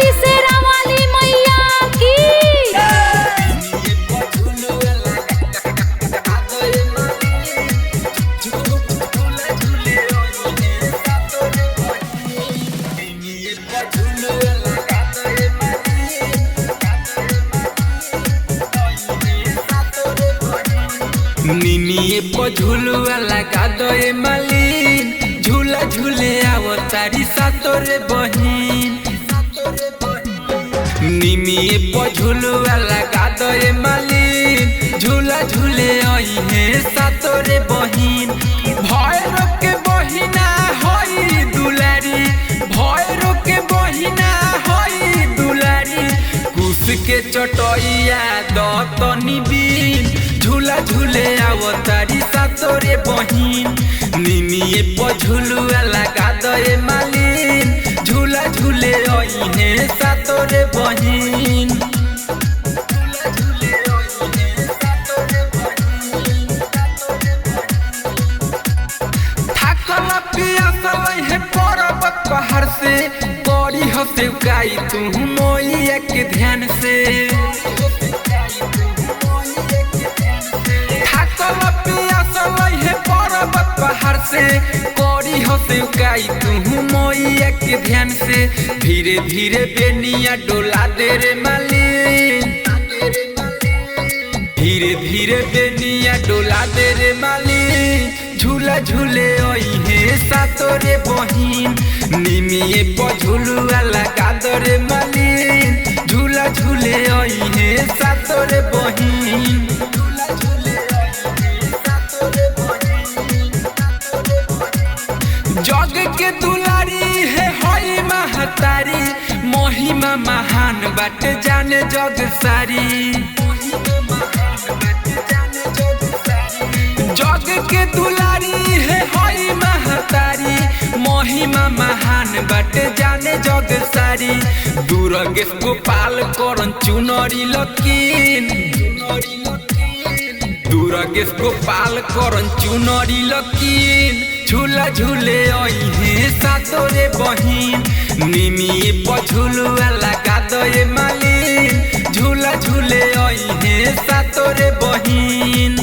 बोली शेरा वाली मैया की। निमिये पर झुलुआ लगा दे मालिन, झूला झूले आवो तारी सातोरे बहिन। निमिये पर झुलुआ लगा दे मालिन, झूला झूले आई है सातोरे बहिन। भैरो के बहिना होई दुलारी, भैरो के बहिना होई दुलारी। कुश के चटैया दतनी बीन, झूला झूले आवो तारी सातोरे बहिन। निमिये पर झुलुआ लगा दे मालिन, झूला झूले आई है सातोरे बहिन। थाकल पियासल है पर्वत पहाड़ से, बड़ी हंसे गाई तू मैया के ध्यान से। पर्वत पहाड़ से कौड़ी हंसे गाई तू मैया के ध्यान से। धीरे धीरे बेनिया डोला दे रे मालिन, धीरे धीरे बेनिया डोला दे रे मालिन। झूला झूले आई है सातोरे बहिन। निमिये पर झुलुआ लगा दे रे मालिन, झूला झूले आई है सातोरे बहिन। जग के दुलारी है होई महतारी, महिमा महान बाटे जाने जग सारी। जग के दुलारी है होई महतारी, महिमा महान बाटे जाने जग सारी। दुर्गेश गोपाल करन चुनरी लकीन, दुर्गेश गोपाल करन चुनरी लकीन। झूला झूले आई है सातोरे बहिन। निमिये पर झुलुआ लगा दे मालिन, झूला झूले आई है सातोरे बहिन।